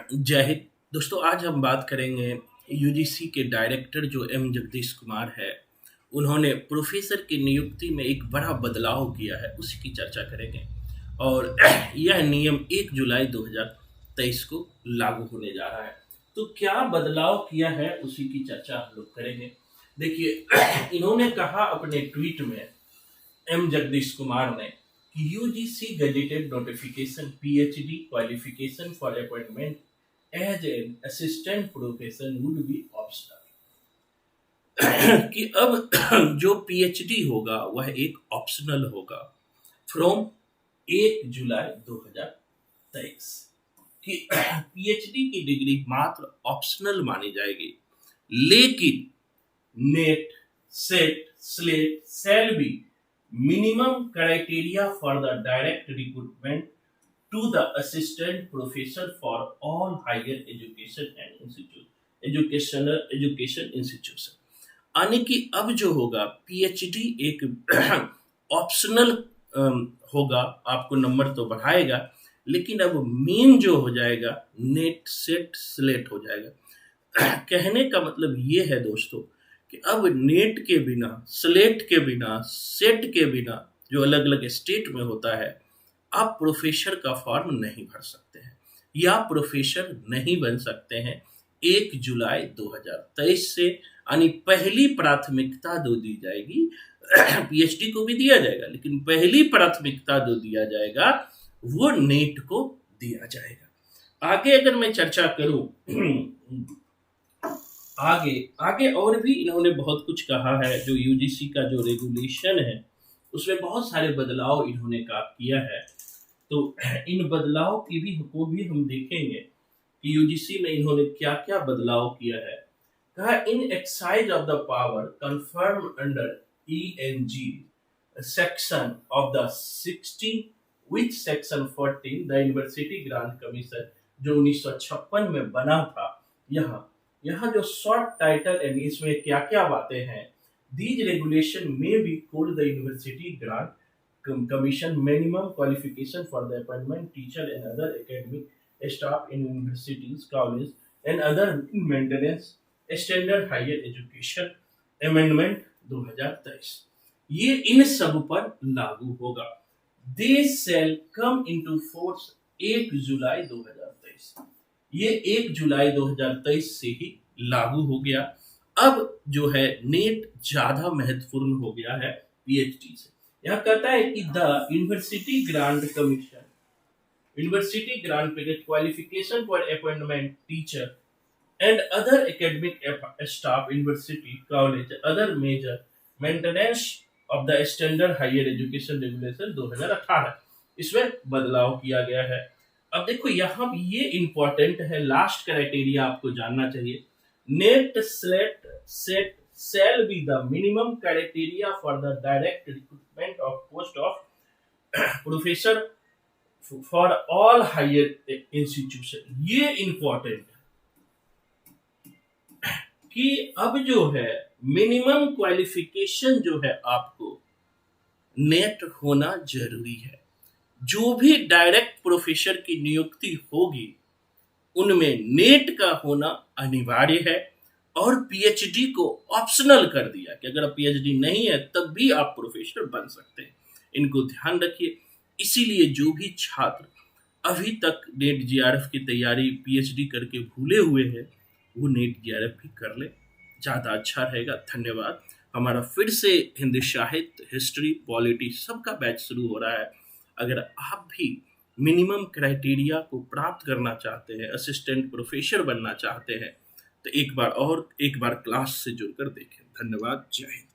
जय हिंद। दोस्तों, आज हम बात करेंगे यूजीसी के डायरेक्टर जो एम जगदीश कुमार है। उन्होंने प्रोफेसर की नियुक्ति में एक बड़ा बदलाव किया है, उसी की चर्चा करेंगे। और यह नियम 1 जुलाई 2023 को लागू होने जा रहा है। तो क्या बदलाव किया है उसी की चर्चा हम लोग करेंगे। देखिए, इन्होंने कहा अपने ट्वीट में, एम जगदीश कुमार ने, कि UGC gazetted notification PhD qualification for appointment as an assistant professor would be optional. कि अब जो पीएचडी होगा वह एक ऑप्शनल होगा फ्रॉम 1 जुलाई 2023। कि पीएचडी की डिग्री मात्र ऑप्शनल मानी जाएगी, लेकिन net, set, slate shall be minimum criteria for the direct recruitment to the assistant professor for all higher education and education institution। यानी कि अब जो होगा पीएचडी एक ऑप्शनल होगा, आपको नंबर तो बढ़ाएगा, लेकिन अब मेन जो हो जाएगा नेट, सेट, स्लेट हो जाएगा। कहने का मतलब ये है दोस्तों कि अब नेट के बिना, स्लेट के बिना, सेट के बिना, जो अलग अलग स्टेट में होता है, आप प्रोफेसर का फॉर्म नहीं भर सकते हैं या प्रोफेसर नहीं बन सकते हैं 1 जुलाई 2023 से। यानी पहली प्राथमिकता दो दी जाएगी, पीएचडी को भी दिया जाएगा, लेकिन पहली प्राथमिकता दो दिया जाएगा वो नेट को दिया जाएगा। आगे अगर मैं चर्चा करूं, आगे और भी इन्होंने बहुत कुछ कहा है। जो यूजीसी का जो रेगुलेशन है उसमें बहुत सारे बदलाव इन्होंने किया है। तो इन बदलाव को भी हम देखेंगे कि यूजीसी में इन्होंने क्या क्या बदलाव किया है। कहा, in exercise of the power confirm under E N G section of the 16 which section 14 the university grant commission जो 1956 में बना था। यहाँ जो शॉर्ट टाइटल है, इसमें क्या क्या बातें हैं। दीज रेगुलेशन में be called the university grant commission minimum qualification for the appointment teacher and other academic staff in universities, colleges and other maintenance standard higher education amendment 2023। ये इन सब पर लागू होगा। They shall come into force 1 जुलाई 2023। ये 1 जुलाई 2023 से ही लागू हो गया। अब जो है नेट ज्यादा महत्वपूर्ण हो गया है पीएचडी से। यह कहता है कि the university grant commission, university grant qualification for appointment teacher and other academic staff university, college, other major maintenance of the standard higher education regulation 2018, इसमें बदलाव किया गया है। अब देखो, यहाँ ये इंपॉर्टेंट है, लास्ट क्राइटेरिया आपको जानना चाहिए। Net, slate, set shall be the minimum criteria for the direct recruitment of post of professor for all higher institution। ये important कि अब जो है मिनिमम क्वालिफिकेशन जो है आपको नेट होना जरूरी है। जो भी डायरेक्ट प्रोफेसर की नियुक्ति होगी उनमें नेट का होना अनिवार्य है। और पीएचडी को ऑप्शनल कर दिया कि अगर पीएचडी नहीं है तब भी आप प्रोफेसर बन सकते हैं। इनको ध्यान रखिए। इसीलिए जो भी छात्र अभी तक नेट जीआरएफ की तैयारी पीएचडी करके भूले हुए हैं, वो नेट जीआरएफ भी कर ले, ज़्यादा अच्छा रहेगा। धन्यवाद। हमारा फिर से हिंदी साहित्य, हिस्ट्री, पॉलिटी सबका बैच शुरू हो रहा है। अगर आप भी मिनिमम क्राइटेरिया को प्राप्त करना चाहते हैं, असिस्टेंट प्रोफेसर बनना चाहते हैं, तो एक बार क्लास से जुड़कर देखें। धन्यवाद। जय हिंद।